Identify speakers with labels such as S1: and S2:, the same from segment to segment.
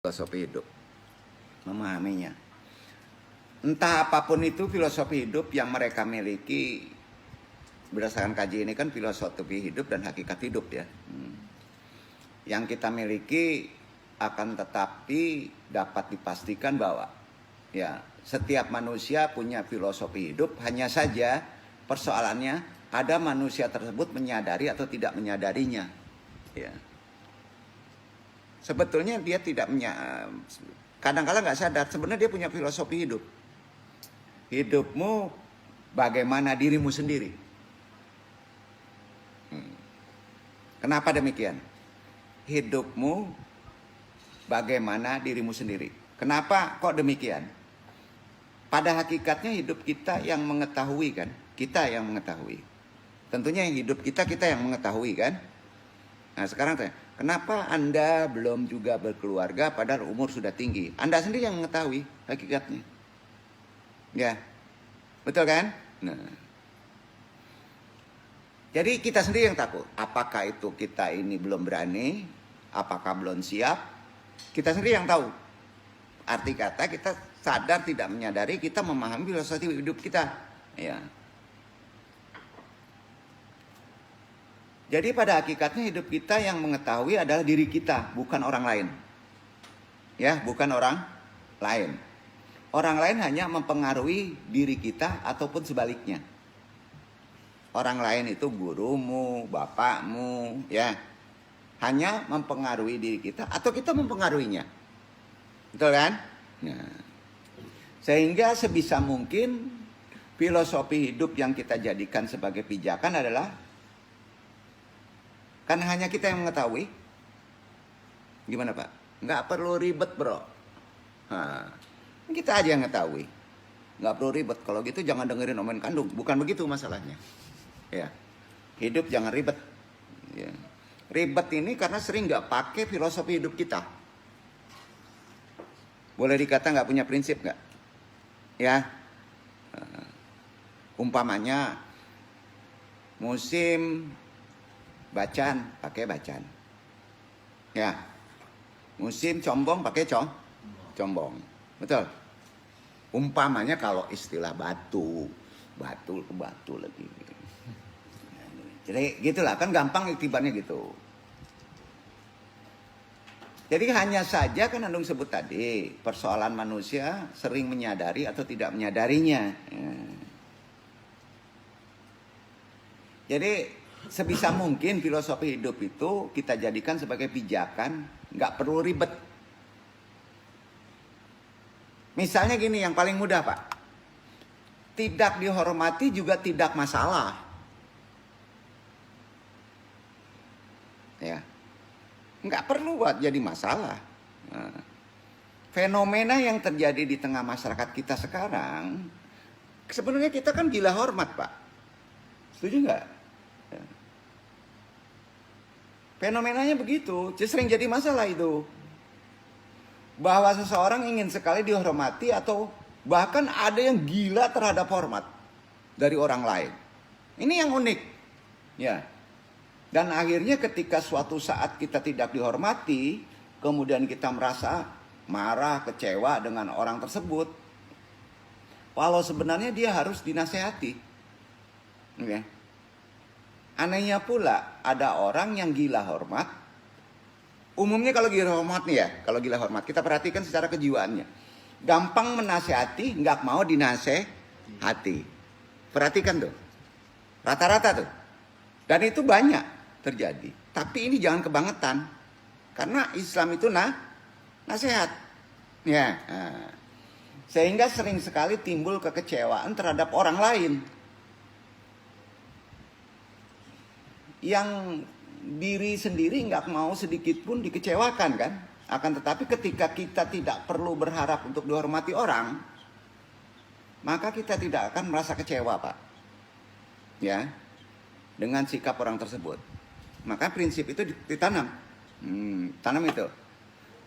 S1: filosofi hidup, memahaminya. Entah apapun itu filosofi hidup yang mereka miliki, berdasarkan kajian ini kan filosofi hidup dan hakikat hidup ya. Yang kita miliki akan tetapi dapat dipastikan bahwa ya setiap manusia punya filosofi hidup, hanya saja persoalannya ada manusia tersebut menyadari atau tidak menyadarinya. Ya. Sebetulnya dia tidak kadang-kadang nggak sadar sebenarnya dia punya filosofi hidup. Hidupmu bagaimana dirimu sendiri. Kenapa demikian? Hidupmu bagaimana dirimu sendiri. Kenapa kok demikian? Pada hakikatnya hidup kita yang mengetahui kan? Kita yang mengetahui. Tentunya yang hidup kita yang mengetahui kan? Nah sekarang kenapa Anda belum juga berkeluarga padahal umur sudah tinggi? Anda sendiri yang mengetahui hakikatnya. Ya, betul kan? Nah. Jadi kita sendiri yang takut. Apakah itu kita ini belum berani? Apakah belum siap? Kita sendiri yang tahu. Arti kata kita sadar tidak menyadari, kita memahami filosofi hidup kita. Ya. Jadi pada hakikatnya hidup kita yang mengetahui adalah diri kita, bukan orang lain. Ya, bukan orang lain. Orang lain hanya mempengaruhi diri kita ataupun sebaliknya. Orang lain itu gurumu, bapakmu, ya. Hanya mempengaruhi diri kita atau kita mempengaruhinya. Betul kan? Nah. Sehingga sebisa mungkin filosofi hidup yang kita jadikan sebagai pijakan adalah kan hanya kita yang mengetahui. Gimana Pak? Nggak perlu ribet bro. Nah, kita aja yang mengetahui. Nggak perlu ribet. Kalau gitu jangan dengerin omongan kandung. Bukan begitu masalahnya. Ya, hidup jangan ribet. Ya. Ribet ini karena sering nggak pakai filosofi hidup kita. Boleh dikata nggak punya prinsip nggak? Ya, umpamanya musim bacan pakai bacan. Ya, musim combong pakai combong. Betul. Umpamanya kalau istilah batu ke batu lagi. Jadi gitulah kan gampang iktibarnya gitu. Jadi hanya saja kan Andung sebut tadi persoalan manusia sering menyadari atau tidak menyadarinya. Ya. Jadi sebisa mungkin filosofi hidup itu kita jadikan sebagai pijakan, nggak perlu ribet. Misalnya gini yang paling mudah Pak, tidak dihormati juga tidak masalah. Ya, nggak perlu buat jadi masalah. Nah, fenomena yang terjadi di tengah masyarakat kita sekarang, sebenarnya kita kan gila hormat Pak, setuju nggak? Ya. Fenomenanya begitu, sering jadi masalah itu. Bahwa seseorang ingin sekali dihormati atau bahkan ada yang gila terhadap hormat dari orang lain. Ini yang unik, ya. Dan akhirnya ketika suatu saat kita tidak dihormati, kemudian kita merasa marah, kecewa dengan orang tersebut. Walau sebenarnya dia harus dinasehati. Okay. Anehnya pula ada orang yang gila hormat. Umumnya kalau gila hormat nih ya, kalau gila hormat kita perhatikan secara kejiwaannya. Gampang menasehati, nggak mau dinasehati. Perhatikan tuh, rata-rata tuh. Dan itu banyak terjadi. Tapi ini jangan kebangetan. Karena Islam itu nasihat. Ya. Nah. Sehingga sering sekali timbul kekecewaan terhadap orang lain. Yang diri sendiri nggak mau sedikit pun dikecewakan kan. Akan tetapi ketika kita tidak perlu berharap untuk dihormati orang, maka kita tidak akan merasa kecewa Pak. Ya. Dengan sikap orang tersebut. Maka prinsip itu ditanam. Tanam itu.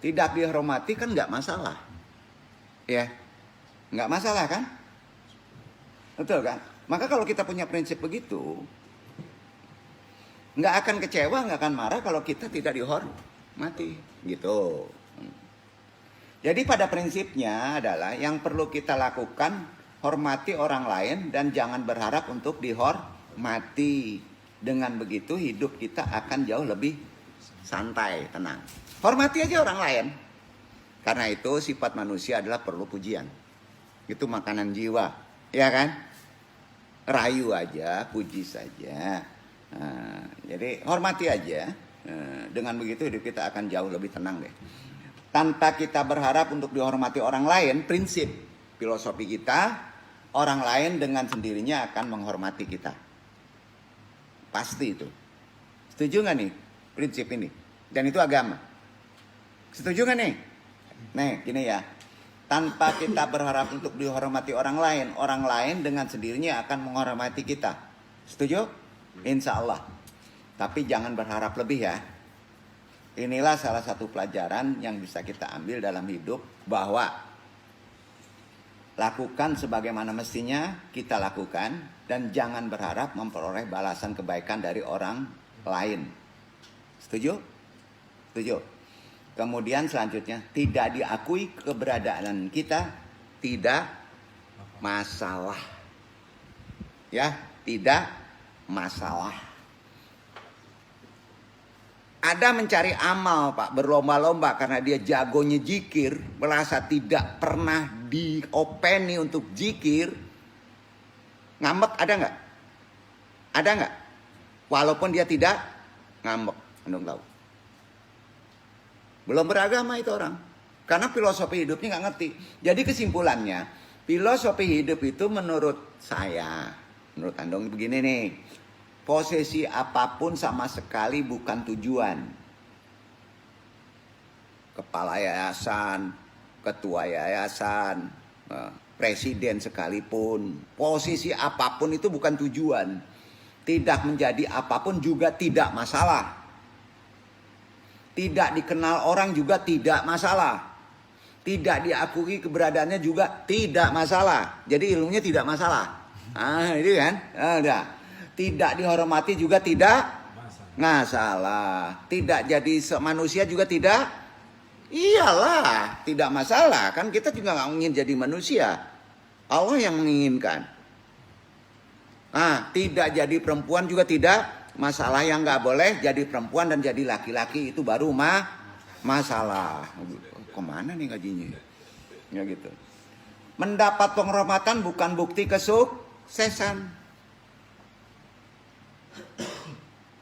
S1: Tidak dihormati kan nggak masalah. Ya. Nggak masalah kan? Betul kan? Maka kalau kita punya prinsip begitu, nggak akan kecewa, nggak akan marah kalau kita tidak dihormati. Gitu. Jadi pada prinsipnya adalah yang perlu kita lakukan, hormati orang lain dan jangan berharap untuk dihormati. Dengan begitu hidup kita akan jauh lebih santai, tenang. Hormati aja orang lain. Karena itu sifat manusia adalah perlu pujian. Itu makanan jiwa, ya kan? Rayu aja, puji saja. Nah, jadi hormati aja. Dengan begitu hidup kita akan jauh lebih tenang deh. Tanpa kita berharap untuk dihormati orang lain, prinsip filosofi kita, orang lain dengan sendirinya akan menghormati kita. Pasti itu. Setuju nggak nih prinsip ini? Dan itu agama. Setuju nggak nih? Nih, gini ya. Tanpa kita berharap untuk dihormati orang lain dengan sendirinya akan menghormati kita. Setuju? Insya Allah. Tapi jangan berharap lebih ya. Inilah salah satu pelajaran yang bisa kita ambil dalam hidup, bahwa lakukan sebagaimana mestinya kita lakukan dan jangan berharap memperoleh balasan kebaikan dari orang lain. Setuju? Setuju. Kemudian selanjutnya, tidak diakui keberadaan kita tidak masalah. Ya, tidak masalah. Ada mencari amal, Pak, berlomba-lomba karena dia jagonya zikir, merasa tidak pernah diopeni untuk zikir. Ngambek ada nggak? Ada nggak? Walaupun dia tidak ngambek, Anda tahu. Belum beragama itu orang. Karena filosofi hidupnya nggak ngerti. Jadi kesimpulannya, filosofi hidup itu menurut saya, menurut Andong begini nih. Posisi apapun sama sekali bukan tujuan. Kepala yayasan, ketua yayasan, presiden sekalipun, posisi apapun itu bukan tujuan. Tidak menjadi apapun juga tidak masalah. Tidak dikenal orang juga tidak masalah. Tidak diakui keberadaannya juga tidak masalah. Jadi ilmunya tidak masalah. Ini kan, udah. Tidak dihormati juga tidak masalah. Tidak jadi manusia juga tidak. Iyalah, tidak masalah. Kan kita juga nggak ingin jadi manusia. Allah yang menginginkan. Tidak jadi perempuan juga tidak masalah. Yang nggak boleh jadi perempuan dan jadi laki-laki itu baru masalah. Kemana nih gajinya? Ya gitu. Mendapat penghormatan bukan bukti kesuksesan.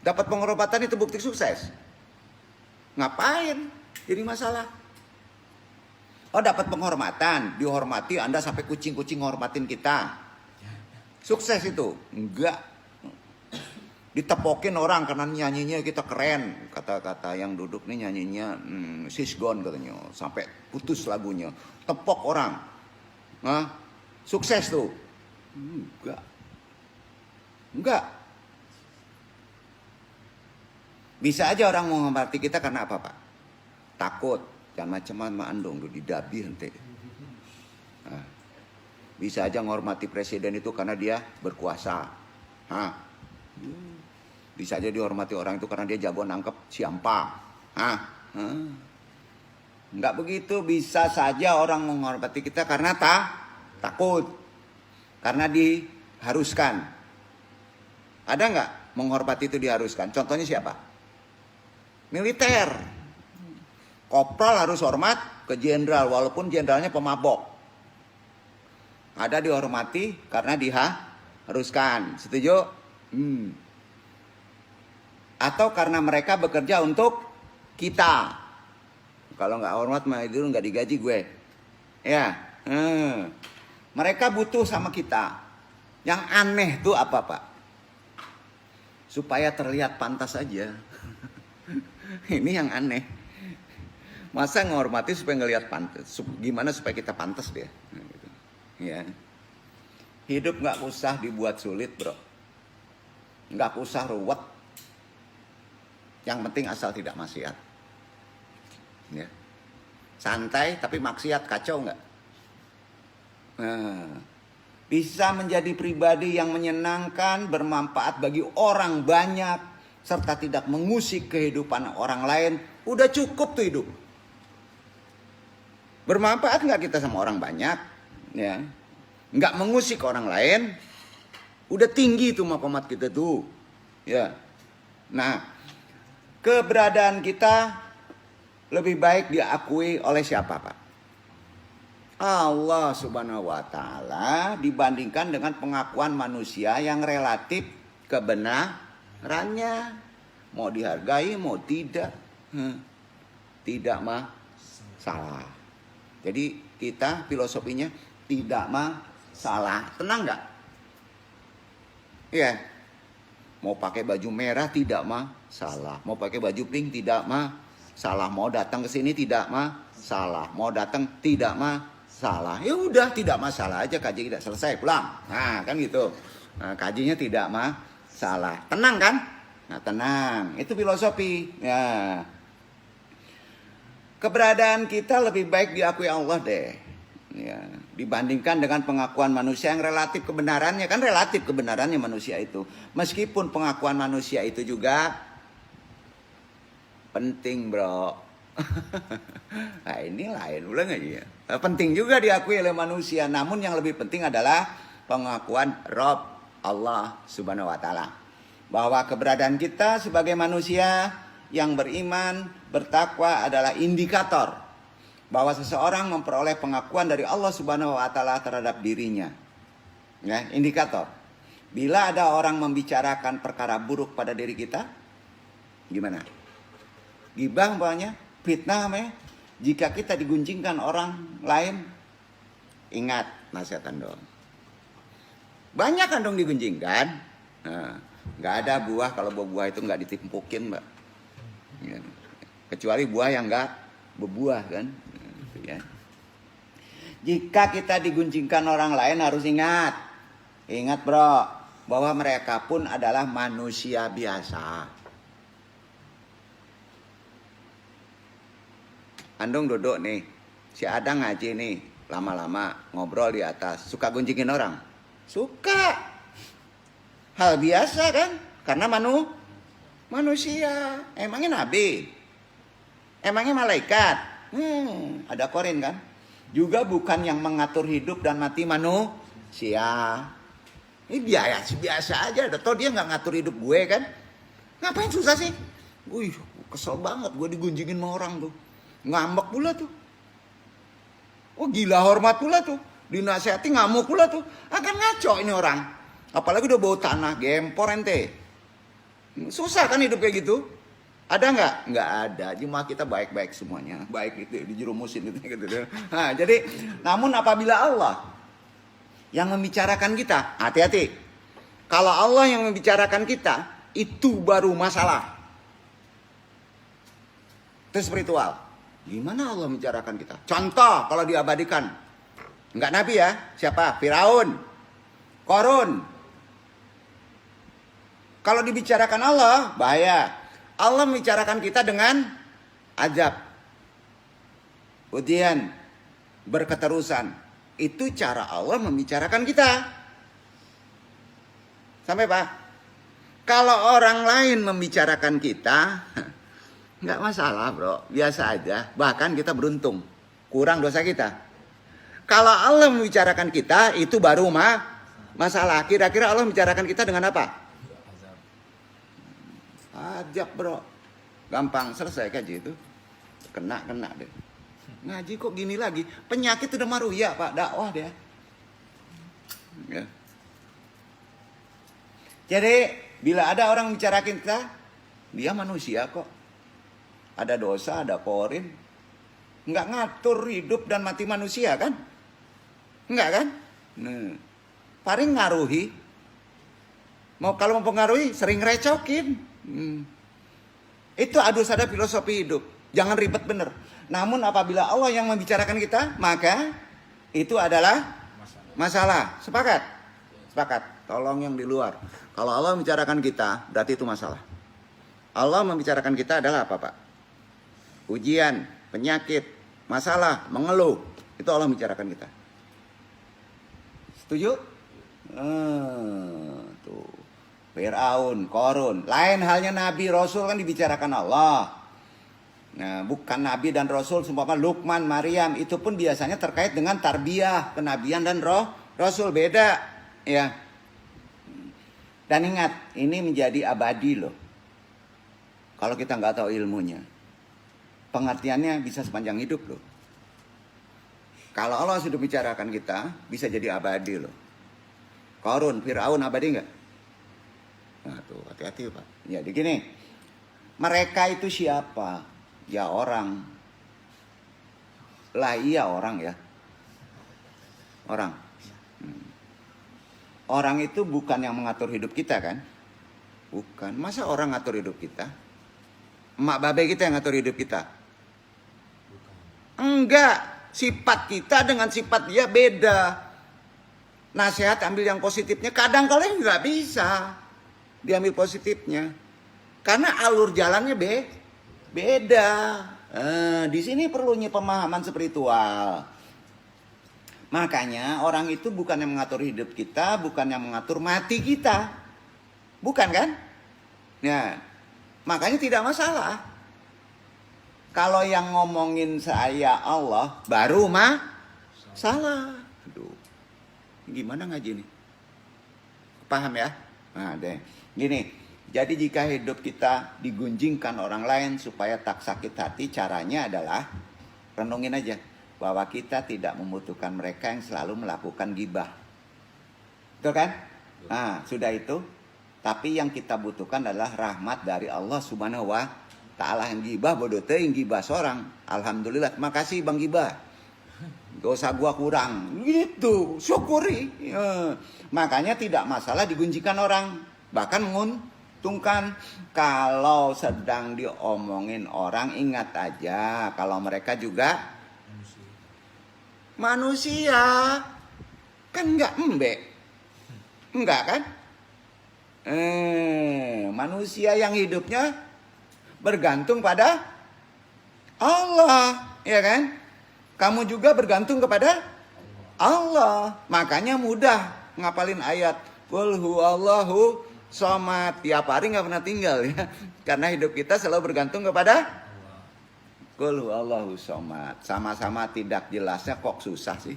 S1: Dapat penghormatan itu bukti sukses. Ngapain jadi masalah? Oh, dapat penghormatan, dihormati, Anda sampai kucing-kucing hormatin kita. Sukses itu? Enggak. Ditepokin orang karena nyanyinya kita keren. Kata-kata yang duduk nih nyanyinya sisgon katanya. Sampai putus lagunya. Tepok orang. Sukses tuh? Enggak. Enggak. Bisa aja orang menghormati kita karena apa, Pak? Takut. Jangan macam-macam andong didabi nanti. Bisa aja menghormati presiden itu karena dia berkuasa. Bisa aja dihormati orang itu karena dia jago nangkep siampa. Enggak begitu. Bisa saja orang menghormati kita karena takut. Karena diharuskan. Ada nggak menghormati itu diharuskan? Contohnya siapa? Militer. Kopral harus hormat ke jenderal walaupun jenderalnya pemabok. Ada dihormati karena diharuskan. Setuju? Atau karena mereka bekerja untuk kita. Kalau nggak hormat mah itu nggak digaji gue. Ya. Mereka butuh sama kita. Yang aneh tuh apa, Pak? Supaya terlihat pantas aja. Ini yang aneh. Masa menghormati supaya ngelihat pantas? Gimana supaya kita pantas dia? Gitu. Ya. Hidup nggak usah dibuat sulit, bro. Nggak usah ruwet. Yang penting asal tidak maksiat. Ya. Santai tapi maksiat, kacau nggak? Bisa menjadi pribadi yang menyenangkan, bermanfaat bagi orang banyak, serta tidak mengusik kehidupan orang lain, udah cukup tuh hidup. Bermanfaat nggak kita sama orang banyak? Ya, nggak mengusik orang lain. Udah tinggi tuh maqamat kita tuh. Ya, nah keberadaan kita lebih baik diakui oleh siapa, Pak? Allah Subhanahu wa Ta'ala, dibandingkan dengan pengakuan manusia yang relatif kebenarannya, mau dihargai mau tidak, tidak masalah. Jadi kita filosofinya tidak masalah, tenang nggak? Iya, mau pakai baju merah tidak masalah, mau pakai baju pink tidak masalah, mau datang ke sini tidak masalah, mau datang tidak masalah. Ya udah, tidak masalah aja, kaji tidak selesai, pulang. Nah kan gitu. Nah, kajinya tidak masalah, tenang kan? Nah tenang, itu filosofi. Ya, keberadaan kita lebih baik diakui Allah deh. Ya, dibandingkan dengan pengakuan manusia yang relatif kebenarannya, kan relatif kebenarannya manusia itu. Meskipun pengakuan manusia itu juga penting, bro. Nah ini lain, ulang aja ya. Penting juga diakui oleh manusia, namun yang lebih penting adalah pengakuan Rabb Allah Subhanahu wa Ta'ala, bahwa keberadaan kita sebagai manusia yang beriman, bertakwa adalah indikator bahwa seseorang memperoleh pengakuan dari Allah Subhanahu wa Ta'ala terhadap dirinya. Ya, indikator. Bila ada orang membicarakan perkara buruk pada diri kita, gimana? Gibah umpamanya, fitnah namanya. Jika kita digunjingkan orang lain, ingat nasihatan dong. Banyak kan dong digunjingkan. Nah, nggak ada buah kalau buah itu nggak ditimpukin, Mbak. Ya. Kecuali buah yang nggak berbuah kan. Ya. Jika kita digunjingkan orang lain harus ingat, bro, bahwa mereka pun adalah manusia biasa. Andung duduk nih, si Adang ngaji nih, lama-lama ngobrol di atas, suka gunjingin orang? Suka. Hal biasa kan, karena manusia. Emangnya nabi? Emangnya malaikat? Ada Korin kan? Juga bukan yang mengatur hidup dan mati manusia. Ini biasa aja. Atau dia nggak ngatur hidup gue kan? Ngapain susah sih? Wih, kesel banget gue digunjingin sama orang tuh. Ngambek pula tuh. Oh gila hormat pula tuh. Dinasihati ngamuk pula tuh. Akan ngaco ini orang. Apalagi udah bau tanah, gempor ente. Susah kan hidup kayak gitu? Ada nggak? Nggak ada. Cuma kita baik-baik semuanya. Baik itu dijerumusin gitu. Nah, jadi namun apabila Allah yang membicarakan kita, hati-hati. Kalau Allah yang membicarakan kita, itu baru masalah. Itu spiritual. Gimana Allah membicarakan kita? Contoh kalau diabadikan. Enggak nabi ya. Siapa? Firaun. Korun. Kalau dibicarakan Allah, bahaya. Allah membicarakan kita dengan azab, ujian, berketerusan. Itu cara Allah membicarakan kita. Sampai Pak? Kalau orang lain membicarakan kita, nggak masalah bro, biasa aja. Bahkan kita beruntung, kurang dosa kita. Kalau Allah membicarakan kita, itu baru masalah. Kira-kira Allah membicarakan kita dengan apa? Ajab bro, gampang selesai kaji itu, kena deh. Ngaji kok gini lagi, penyakit udah maruya Pak, dakwah dia. Ya. Jadi bila ada orang bicarakin kita, dia manusia kok, ada dosa, ada korin, nggak ngatur hidup dan mati manusia kan, nggak kan? Paling ngaruhi, kalau mau pengaruhi sering recokin. Itu harus ada filosofi hidup. Jangan ribet bener. Namun apabila Allah yang membicarakan kita, maka itu adalah masalah. Sepakat? Sepakat. Tolong yang di luar. Kalau Allah membicarakan kita, berarti itu masalah. Allah membicarakan kita adalah apa Pak? Ujian, penyakit, masalah, mengeluh. Itu Allah membicarakan kita. Setuju? Tuh. Firaun, Korun. Lain halnya Nabi Rasul kan dibicarakan Allah. Nah, bukan nabi dan rasul, seumpama Luqman, Maryam, itu pun biasanya terkait dengan tarbiyah, kenabian dan rasul, beda ya. Dan ingat, ini menjadi abadi loh. Kalau kita nggak tahu ilmunya, pengertiannya bisa sepanjang hidup loh. Kalau Allah sudah bicarakan kita, bisa jadi abadi loh. Qarun, Fir'aun abadi nggak? Nah tuh, hati-hati Pak. Jadi gini, mereka itu siapa? Ya orang. Lah iya orang ya. Orang. Orang itu bukan yang mengatur hidup kita kan? Bukan. Masa orang ngatur hidup kita? Emak babe kita yang ngatur hidup kita? Enggak. Sifat kita dengan sifat dia beda. Nasihat ambil yang positifnya. Kadang kalian nggak bisa diambil positifnya. Karena alur jalannya beda. Di sini perlunya pemahaman spiritual. Makanya orang itu bukan yang mengatur hidup kita, bukan yang mengatur mati kita. Bukan kan? Ya, makanya tidak masalah. Kalau yang ngomongin saya Allah, baru salah. Aduh, gimana ngaji nih? Paham ya? Nah, deh. Gini. Jadi jika hidup kita digunjingkan orang lain supaya tak sakit hati, caranya adalah renungin aja bahwa kita tidak membutuhkan mereka yang selalu melakukan gibah. Betul kan? Nah, sudah itu. Tapi yang kita butuhkan adalah rahmat dari Allah Subhanahu wa Ta'ala. Yang gibah bodoh teh, yang gibah seorang. Alhamdulillah, makasih Bang Gibah. Dosa gua kurang. Gitu, syukuri. Makanya tidak masalah digunjingkan orang. Bahkan menguntungkan. Kalau sedang diomongin orang, ingat aja kalau mereka juga manusia. Kan enggak embek. Enggak kan? Manusia yang hidupnya bergantung pada Allah, ya kan? Kamu juga bergantung kepada Allah. Makanya mudah ngapalin ayat Qul huwallahu shomad. Tiap hari nggak pernah tinggal ya. Karena hidup kita selalu bergantung kepada Qul huwallahu shomad. Sama-sama tidak jelasnya kok susah sih.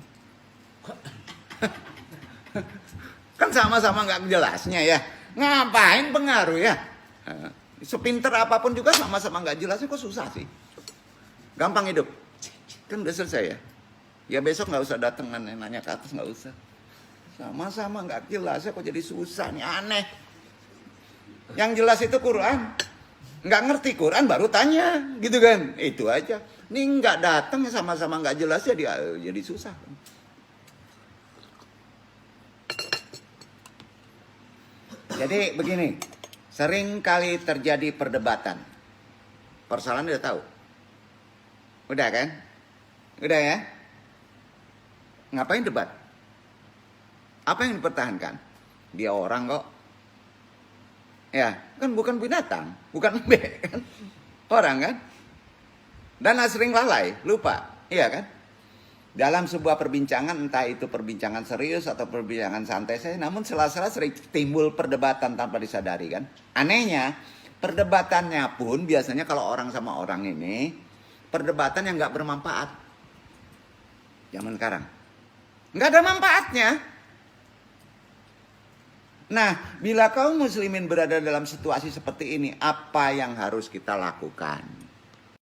S1: Kan sama-sama nggak jelasnya ya. Ngapain pengaruh ya? Sepinter apapun juga sama-sama nggak jelasnya kok susah sih. Gampang hidup. Kan udah selesai ya. Ya besok nggak usah datang nanya ke atas, nggak usah. Sama-sama nggak jelasnya kok jadi susah nih, aneh. Yang jelas itu Quran. Nggak ngerti Quran baru tanya, gitu kan? Itu aja. Nih nggak datang sama-sama nggak jelasnya jadi susah. Jadi begini, sering kali terjadi perdebatan. Persoalan udah tahu? Udah kan? Udah ya? Ngapain debat? Apa yang dipertahankan? Dia orang kok. Ya, kan bukan binatang, bukan embe kan? Orang kan? Dan sering lalai, lupa, iya kan? Dalam sebuah perbincangan, entah itu perbincangan serius atau perbincangan santai saya, namun sela-sela sering timbul perdebatan tanpa disadari kan. Anehnya, perdebatannya pun biasanya kalau orang sama orang ini, perdebatan yang gak bermanfaat. Zaman sekarang. Gak ada manfaatnya. Nah, bila kaum muslimin berada dalam situasi seperti ini, apa yang harus kita lakukan?